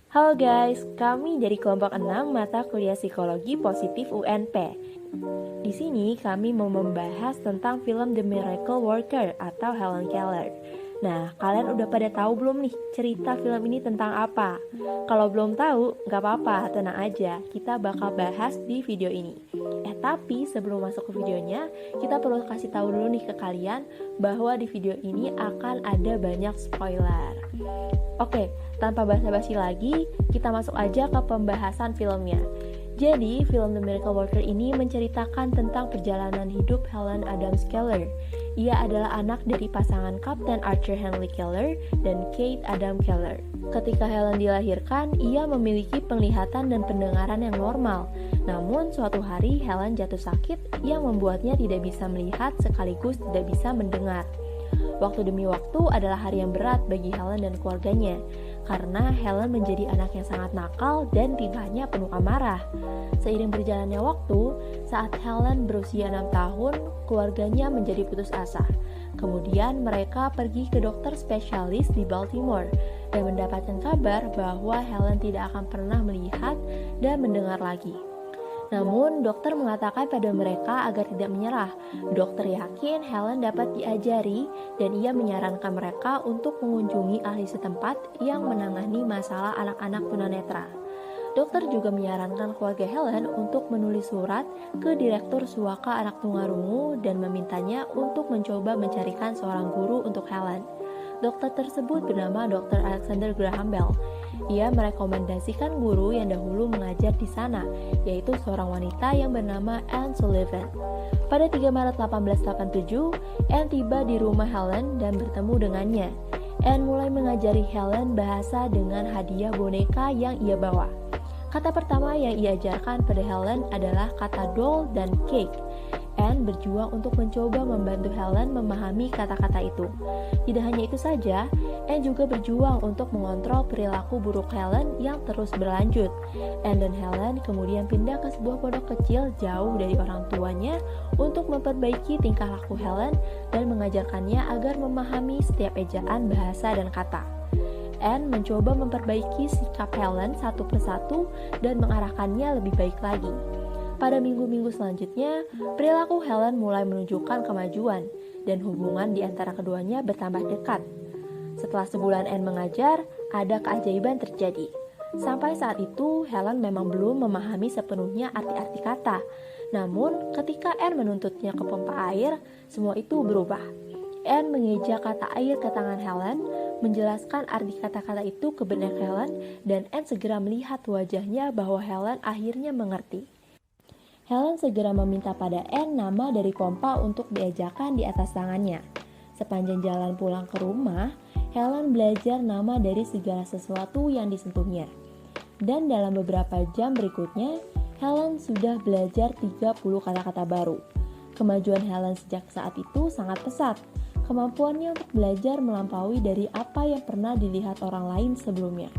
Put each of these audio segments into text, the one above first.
Halo guys, kami dari kelompok 6 mata kuliah psikologi positif UNP. Di sini kami mau membahas tentang film The Miracle Worker atau Helen Keller. Nah, kalian udah pada tahu belum nih cerita film ini tentang apa? Kalau belum tahu, gak apa-apa, tenang aja, kita bakal bahas di video ini. Tapi sebelum masuk ke videonya, kita perlu kasih tahu dulu nih ke kalian bahwa di video ini akan ada banyak spoiler. Oke, tanpa basa-basi lagi, kita masuk aja ke pembahasan filmnya. Jadi, film The Miracle Worker ini menceritakan tentang perjalanan hidup Helen Adams Keller. Ia adalah anak dari pasangan Kapten Arthur Henry Keller dan Kate Adam Keller. Ketika Helen dilahirkan, ia memiliki penglihatan dan pendengaran yang normal. Namun, suatu hari Helen jatuh sakit yang membuatnya tidak bisa melihat sekaligus tidak bisa mendengar. Waktu demi waktu adalah hari yang berat bagi Helen dan keluarganya, karena Helen menjadi anak yang sangat nakal dan tingkahnya penuh amarah. Seiring berjalannya waktu, saat Helen berusia 6 tahun, keluarganya menjadi putus asa. Kemudian mereka pergi ke dokter spesialis di Baltimore dan mendapatkan kabar bahwa Helen tidak akan pernah melihat dan mendengar lagi. Namun, dokter mengatakan pada mereka agar tidak menyerah. Dokter yakin Helen dapat diajari dan ia menyarankan mereka untuk mengunjungi ahli setempat yang menangani masalah anak-anak tunanetra. Dokter juga menyarankan keluarga Helen untuk menulis surat ke Direktur Suaka Anak Tunarungu dan memintanya untuk mencoba mencarikan seorang guru untuk Helen. Dokter tersebut bernama Dr. Alexander Graham Bell. Ia merekomendasikan guru yang dahulu mengajar di sana, yaitu seorang wanita yang bernama Anne Sullivan. Pada 3 Maret 1887, Anne tiba di rumah Helen dan bertemu dengannya. Anne mulai mengajari Helen bahasa dengan hadiah boneka yang ia bawa. Kata pertama yang ia ajarkan pada Helen adalah kata doll dan cake. Anne berjuang untuk mencoba membantu Helen memahami kata-kata itu. Tidak hanya itu saja, Anne juga berjuang untuk mengontrol perilaku buruk Helen yang terus berlanjut. Anne dan Helen kemudian pindah ke sebuah pondok kecil jauh dari orang tuanya untuk memperbaiki tingkah laku Helen dan mengajarkannya agar memahami setiap ejaan bahasa dan kata. Anne mencoba memperbaiki sikap Helen satu persatu dan mengarahkannya lebih baik lagi. Pada minggu-minggu selanjutnya, perilaku Helen mulai menunjukkan kemajuan dan hubungan di antara keduanya bertambah dekat. Setelah sebulan Anne mengajar, ada keajaiban terjadi. Sampai saat itu, Helen memang belum memahami sepenuhnya arti-arti kata. Namun, ketika Anne menuntutnya ke pompa air, semua itu berubah. Anne mengeja kata air ke tangan Helen, menjelaskan arti kata-kata itu ke benak Helen, dan Anne segera melihat wajahnya bahwa Helen akhirnya mengerti. Helen segera meminta pada Anne nama dari pompa untuk diejakan di atas tangannya. Sepanjang jalan pulang ke rumah, Helen belajar nama dari segala sesuatu yang disentuhnya. Dan dalam beberapa jam berikutnya, Helen sudah belajar 30 kata-kata baru. Kemajuan Helen sejak saat itu sangat pesat. Kemampuannya untuk belajar melampaui dari apa yang pernah dilihat orang lain sebelumnya.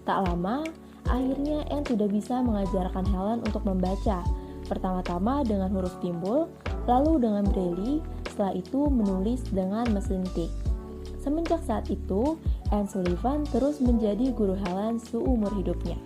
Tak lama, akhirnya Anne sudah bisa mengajarkan Helen untuk membaca. Pertama-tama dengan huruf timbul, lalu dengan braille, setelah itu menulis dengan mesin tik. Semenjak saat itu, Anne Sullivan terus menjadi guru Helen seumur hidupnya.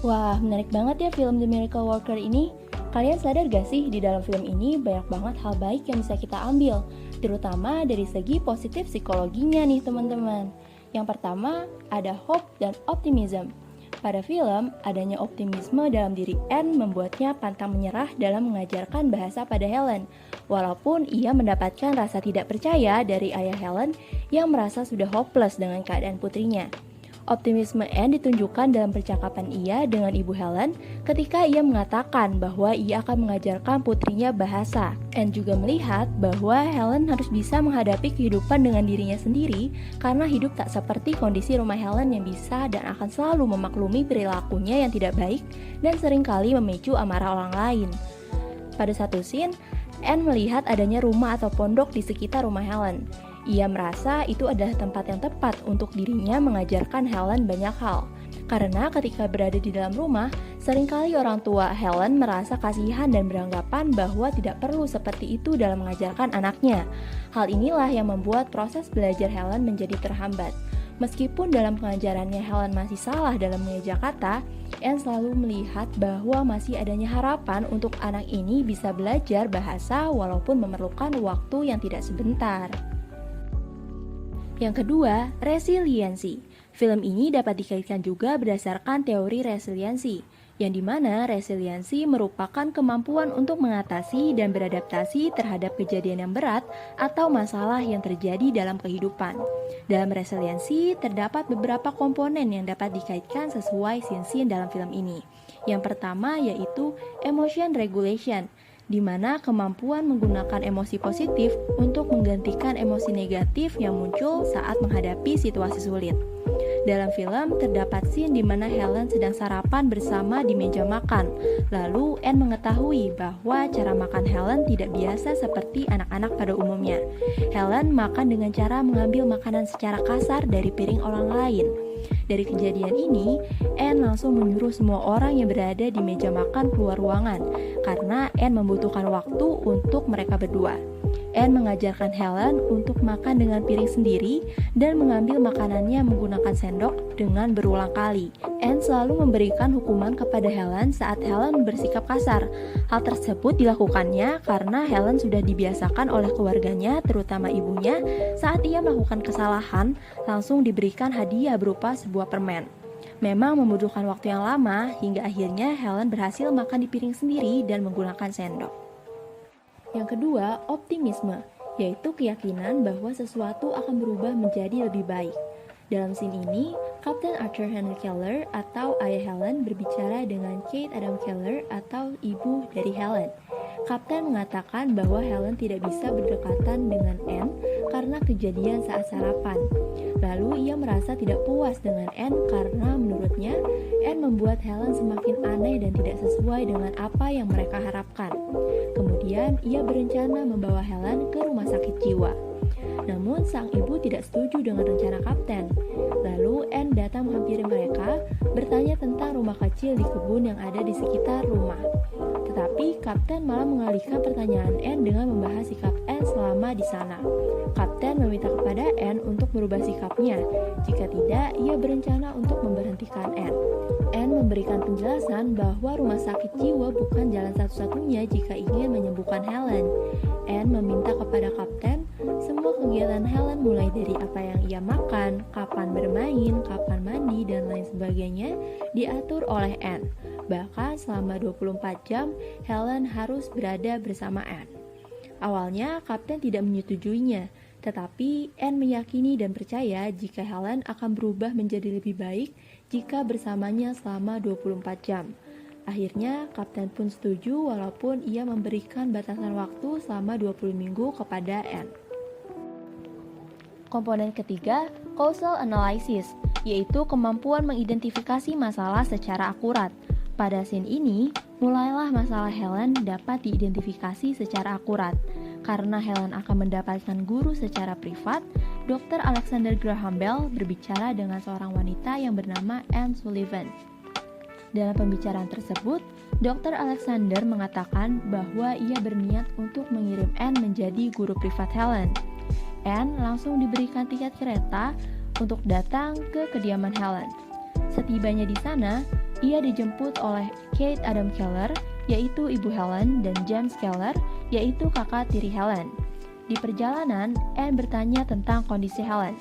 Wah, menarik banget ya film The Miracle Worker ini. Kalian sadar gak sih di dalam film ini banyak banget hal baik yang bisa kita ambil, terutama dari segi positif psikologinya nih teman-teman. Yang pertama, ada hope dan optimism. Pada film, adanya optimisme dalam diri Anne membuatnya pantang menyerah dalam mengajarkan bahasa pada Helen, walaupun ia mendapatkan rasa tidak percaya dari ayah Helen yang merasa sudah hopeless dengan keadaan putrinya. Optimisme Anne ditunjukkan dalam percakapan ia dengan ibu Helen ketika ia mengatakan bahwa ia akan mengajarkan putrinya bahasa. Anne juga melihat bahwa Helen harus bisa menghadapi kehidupan dengan dirinya sendiri karena hidup tak seperti kondisi rumah Helen yang bisa dan akan selalu memaklumi perilakunya yang tidak baik dan seringkali memicu amarah orang lain. Pada satu scene, Anne melihat adanya rumah atau pondok di sekitar rumah Helen. Ia merasa itu adalah tempat yang tepat untuk dirinya mengajarkan Helen banyak hal. Karena ketika berada di dalam rumah, seringkali orang tua Helen merasa kasihan dan beranggapan bahwa tidak perlu seperti itu dalam mengajarkan anaknya. Hal inilah yang membuat proses belajar Helen menjadi terhambat. Meskipun dalam pengajarannya Helen masih salah dalam mengeja kata, Anne selalu melihat bahwa masih adanya harapan untuk anak ini bisa belajar bahasa walaupun memerlukan waktu yang tidak sebentar. Yang kedua, resiliensi. Film ini dapat dikaitkan juga berdasarkan teori resiliensi, yang dimana resiliensi merupakan kemampuan untuk mengatasi dan beradaptasi terhadap kejadian yang berat atau masalah yang terjadi dalam kehidupan. Dalam resiliensi, terdapat beberapa komponen yang dapat dikaitkan sesuai scene-scene dalam film ini. Yang pertama yaitu emotion regulation, di mana kemampuan menggunakan emosi positif untuk menggantikan emosi negatif yang muncul saat menghadapi situasi sulit. Dalam film, terdapat scene di mana Helen sedang sarapan bersama di meja makan. Lalu, Anne mengetahui bahwa cara makan Helen tidak biasa seperti anak-anak pada umumnya. Helen makan dengan cara mengambil makanan secara kasar dari piring orang lain. Dari kejadian ini, Anne langsung menyuruh semua orang yang berada di meja makan keluar ruangan, karena Anne membutuhkan waktu untuk mereka berdua. Anne mengajarkan Helen untuk makan dengan piring sendiri dan mengambil makanannya menggunakan sendok dengan berulang kali. Anne selalu memberikan hukuman kepada Helen saat Helen bersikap kasar. Hal tersebut dilakukannya karena Helen sudah dibiasakan oleh keluarganya, terutama ibunya, saat ia melakukan kesalahan, langsung diberikan hadiah berupa sebuah permen. Memang membutuhkan waktu yang lama, hingga akhirnya Helen berhasil makan di piring sendiri dan menggunakan sendok. Yang kedua, optimisme, yaitu keyakinan bahwa sesuatu akan berubah menjadi lebih baik. Dalam scene ini, Kapten Arthur Henry Keller atau ayah Helen berbicara dengan Kate Adam Keller atau ibu dari Helen. Kapten mengatakan bahwa Helen tidak bisa berdekatan dengan Anne karena kejadian saat sarapan. Lalu ia merasa tidak puas dengan Anne karena menurutnya Anne membuat Helen semakin aneh dan tidak sesuai dengan apa yang mereka harapkan. Kemudian ia berencana membawa Helen ke rumah sakit jiwa. Namun sang ibu tidak setuju dengan rencana Kapten. Lalu Anne datang menghampiri mereka, bertanya tentang rumah kecil di kebun yang ada di sekitar rumah. Tetapi Kapten malah mengalihkan pertanyaan Anne dengan membahas sikap Anne selama di sana. Kapten meminta kepada Anne untuk merubah sikapnya. Jika tidak, ia berencana untuk memberhentikan Anne. Anne memberikan penjelasan bahwa rumah sakit jiwa bukan jalan satu-satunya jika ingin menyembuhkan Helen. Anne meminta kepada Kapten semua kegiatan Helen mulai dari apa yang ia makan, kapan bermain, kapan mandi, dan lain sebagainya diatur oleh Anne. Bahkan selama 24 jam, Helen harus berada bersama Anne. Awalnya, Kapten tidak menyetujuinya, tetapi Anne meyakini dan percaya jika Helen akan berubah menjadi lebih baik jika bersamanya selama 24 jam. Akhirnya, Kapten pun setuju walaupun ia memberikan batasan waktu selama 20 minggu kepada Anne. Komponen ketiga, causal analysis, yaitu kemampuan mengidentifikasi masalah secara akurat. Pada scene ini, mulailah masalah Helen dapat diidentifikasi secara akurat. Karena Helen akan mendapatkan guru secara privat, Dr. Alexander Graham Bell berbicara dengan seorang wanita yang bernama Anne Sullivan. Dalam pembicaraan tersebut, Dr. Alexander mengatakan bahwa ia berniat untuk mengirim Anne menjadi guru privat Helen. Anne langsung diberikan tiket kereta untuk datang ke kediaman Helen. Setibanya di sana, ia dijemput oleh Kate Adam Keller, yaitu ibu Helen, dan James Keller, yaitu kakak tiri Helen. Di perjalanan, Anne bertanya tentang kondisi Helen.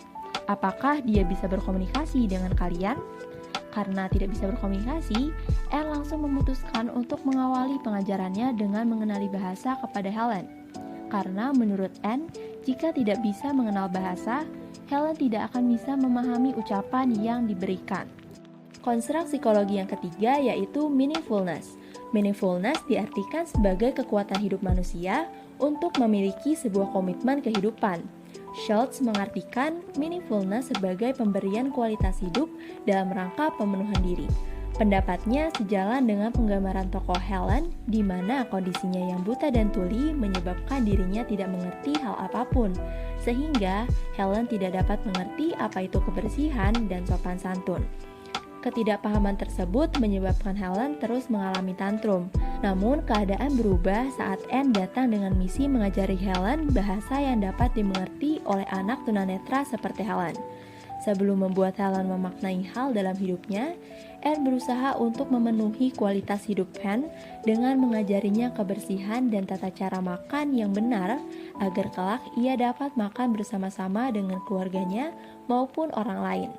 Apakah dia bisa berkomunikasi dengan kalian? Karena tidak bisa berkomunikasi, Anne langsung memutuskan untuk mengawali pengajarannya dengan mengenali bahasa kepada Helen. Karena menurut Anne, jika tidak bisa mengenal bahasa, Helen tidak akan bisa memahami ucapan yang diberikan. Konstruk psikologi yang ketiga yaitu meaningfulness. Meaningfulness diartikan sebagai kekuatan hidup manusia untuk memiliki sebuah komitmen kehidupan. Schultz mengartikan meaningfulness sebagai pemberian kualitas hidup dalam rangka pemenuhan diri. Pendapatnya sejalan dengan penggambaran tokoh Helen, di mana kondisinya yang buta dan tuli menyebabkan dirinya tidak mengerti hal apapun, sehingga Helen tidak dapat mengerti apa itu kebersihan dan sopan santun. Ketidakpahaman tersebut menyebabkan Helen terus mengalami tantrum. Namun keadaan berubah saat Anne datang dengan misi mengajari Helen bahasa yang dapat dimengerti oleh anak tunanetra seperti Helen. Sebelum membuat Helen memaknai hal dalam hidupnya, Anne berusaha untuk memenuhi kualitas hidup Anne dengan mengajarinya kebersihan dan tata cara makan yang benar agar kelak ia dapat makan bersama-sama dengan keluarganya maupun orang lain.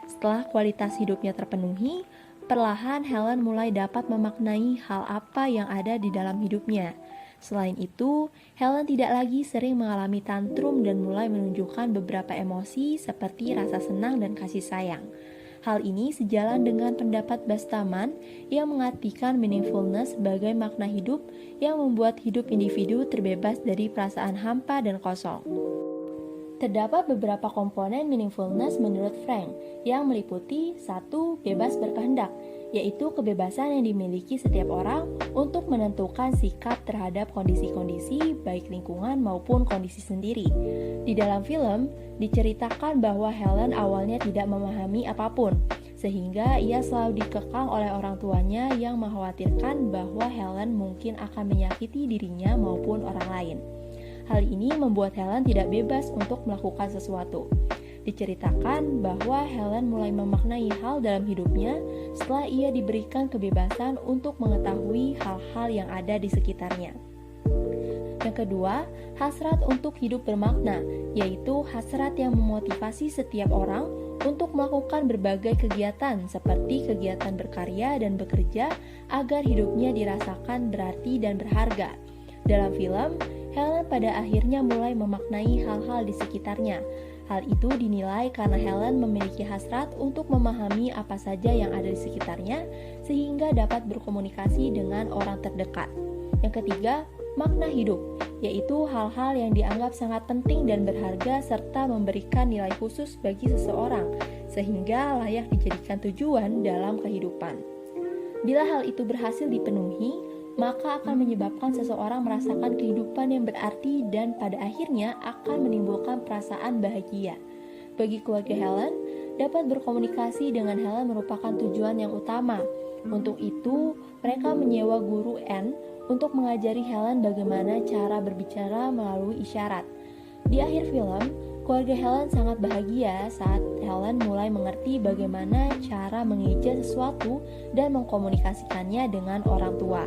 Setelah kualitas hidupnya terpenuhi, perlahan Helen mulai dapat memaknai hal apa yang ada di dalam hidupnya. Selain itu, Helen tidak lagi sering mengalami tantrum dan mulai menunjukkan beberapa emosi seperti rasa senang dan kasih sayang. Hal ini sejalan dengan pendapat Bastaman yang mengartikan meaningfulness sebagai makna hidup yang membuat hidup individu terbebas dari perasaan hampa dan kosong. Terdapat beberapa komponen meaningfulness menurut Frank yang meliputi 1. Bebas berkehendak, yaitu kebebasan yang dimiliki setiap orang untuk menentukan sikap terhadap kondisi-kondisi baik lingkungan maupun kondisi sendiri. Di dalam film, diceritakan bahwa Helen awalnya tidak memahami apapun, sehingga ia selalu dikekang oleh orang tuanya yang mengkhawatirkan bahwa Helen mungkin akan menyakiti dirinya maupun orang lain. Hal ini membuat Helen tidak bebas untuk melakukan sesuatu. Diceritakan bahwa Helen mulai memaknai hal dalam hidupnya setelah ia diberikan kebebasan untuk mengetahui hal-hal yang ada di sekitarnya. Yang kedua, hasrat untuk hidup bermakna, yaitu hasrat yang memotivasi setiap orang untuk melakukan berbagai kegiatan seperti kegiatan berkarya dan bekerja agar hidupnya dirasakan berarti dan berharga. Dalam film, Helen pada akhirnya mulai memaknai hal-hal di sekitarnya. Hal itu dinilai karena Helen memiliki hasrat untuk memahami apa saja yang ada di sekitarnya sehingga dapat berkomunikasi dengan orang terdekat. Yang ketiga, makna hidup, yaitu hal-hal yang dianggap sangat penting dan berharga serta memberikan nilai khusus bagi seseorang sehingga layak dijadikan tujuan dalam kehidupan. Bila hal itu berhasil dipenuhi, maka akan menyebabkan seseorang merasakan kehidupan yang berarti dan pada akhirnya akan menimbulkan perasaan bahagia. Bagi keluarga Helen, dapat berkomunikasi dengan Helen merupakan tujuan yang utama. Untuk itu, mereka menyewa guru Anne untuk mengajari Helen bagaimana cara berbicara melalui isyarat. Di akhir film, keluarga Helen sangat bahagia saat Helen mulai mengerti bagaimana cara mengeja sesuatu dan mengkomunikasikannya dengan orang tua.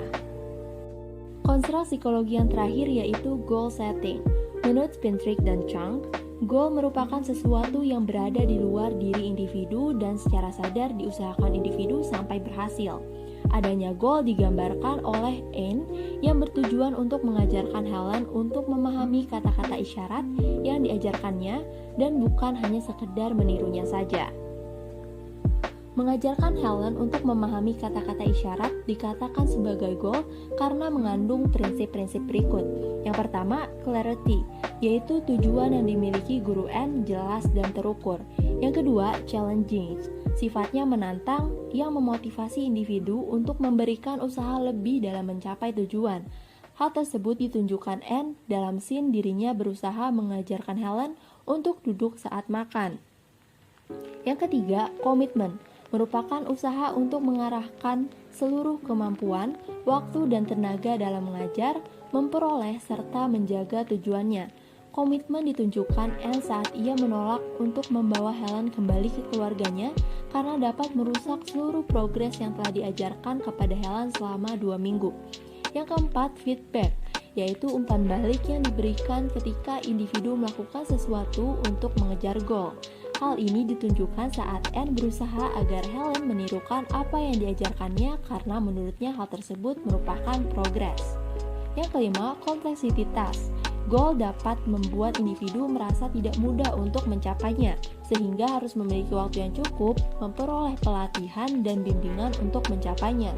Konstruk psikologi yang terakhir yaitu goal setting. Menurut Pintrick dan Chang, goal merupakan sesuatu yang berada di luar diri individu dan secara sadar diusahakan individu sampai berhasil. Adanya goal digambarkan oleh Anne yang bertujuan untuk mengajarkan Helen untuk memahami kata-kata isyarat yang diajarkannya dan bukan hanya sekedar menirunya saja. Mengajarkan Helen untuk memahami kata-kata isyarat dikatakan sebagai goal karena mengandung prinsip-prinsip berikut. Yang pertama, clarity, yaitu tujuan yang dimiliki guru Anne jelas dan terukur. Yang kedua, challenging, sifatnya menantang yang memotivasi individu untuk memberikan usaha lebih dalam mencapai tujuan. Hal tersebut ditunjukkan Anne dalam scene dirinya berusaha mengajarkan Helen untuk duduk saat makan. Yang ketiga, komitmen, merupakan usaha untuk mengarahkan seluruh kemampuan, waktu, dan tenaga dalam mengajar, memperoleh, serta menjaga tujuannya. Komitmen ditunjukkan Anne saat ia menolak untuk membawa Helen kembali ke keluarganya karena dapat merusak seluruh progres yang telah diajarkan kepada Helen selama 2 minggu. Yang keempat, feedback, yaitu umpan balik yang diberikan ketika individu melakukan sesuatu untuk mengejar goal. Hal ini ditunjukkan saat Anne berusaha agar Helen menirukan apa yang diajarkannya karena menurutnya hal tersebut merupakan progres. Yang kelima, kompleksitas. Goal dapat membuat individu merasa tidak mudah untuk mencapainya, sehingga harus memiliki waktu yang cukup, memperoleh pelatihan dan bimbingan untuk mencapainya.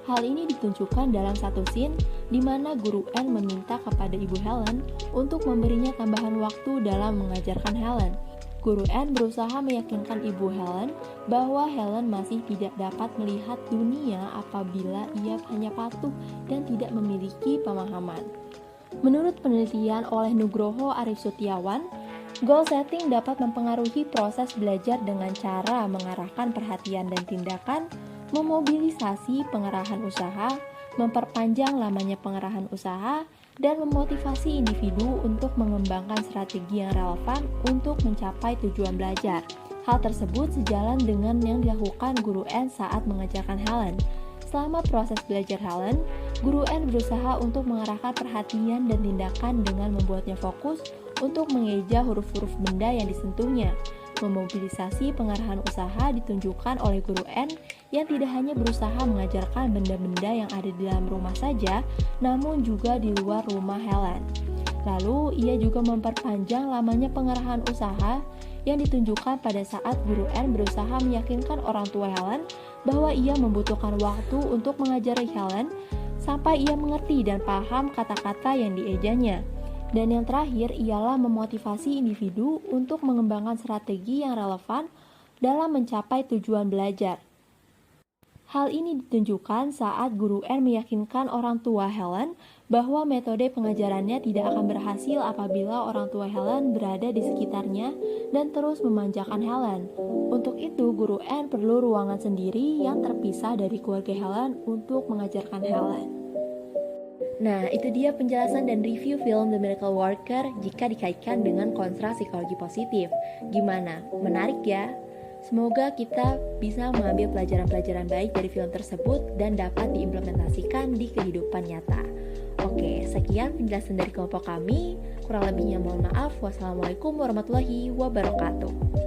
Hal ini ditunjukkan dalam satu scene di mana guru Anne meminta kepada ibu Helen untuk memberinya tambahan waktu dalam mengajarkan Helen. Guru Anne berusaha meyakinkan ibu Helen bahwa Helen masih tidak dapat melihat dunia apabila ia hanya patuh dan tidak memiliki pemahaman. Menurut penelitian oleh Nugroho Arif Setiawan, goal setting dapat mempengaruhi proses belajar dengan cara mengarahkan perhatian dan tindakan, memobilisasi pengerahan usaha, memperpanjang lamanya pengerahan usaha, dan memotivasi individu untuk mengembangkan strategi yang relevan untuk mencapai tujuan belajar. Hal tersebut sejalan dengan yang dilakukan guru Anne saat mengajarkan Helen. Selama proses belajar Helen, guru Anne berusaha untuk mengarahkan perhatian dan tindakan dengan membuatnya fokus untuk mengeja huruf-huruf benda yang disentuhnya. Memobilisasi pengarahan usaha ditunjukkan oleh guru Anne yang tidak hanya berusaha mengajarkan benda-benda yang ada di dalam rumah saja, namun juga di luar rumah Helen. Lalu, ia juga memperpanjang lamanya pengarahan usaha yang ditunjukkan pada saat guru Anne berusaha meyakinkan orang tua Helen bahwa ia membutuhkan waktu untuk mengajari Helen sampai ia mengerti dan paham kata-kata yang diejanya. Dan yang terakhir ialah memotivasi individu untuk mengembangkan strategi yang relevan dalam mencapai tujuan belajar. Hal ini ditunjukkan saat guru Anne meyakinkan orang tua Helen bahwa metode pengajarannya tidak akan berhasil apabila orang tua Helen berada di sekitarnya dan terus memanjakan Helen. Untuk itu, guru Anne perlu ruangan sendiri yang terpisah dari keluarga Helen untuk mengajarkan Helen. Nah, itu dia penjelasan dan review film The Miracle Worker jika dikaitkan dengan konstruk psikologi positif. Gimana? Menarik ya? Semoga kita bisa mengambil pelajaran-pelajaran baik dari film tersebut dan dapat diimplementasikan di kehidupan nyata. Oke, sekian penjelasan dari kelompok kami. Kurang lebihnya mohon maaf. Wassalamualaikum warahmatullahi wabarakatuh.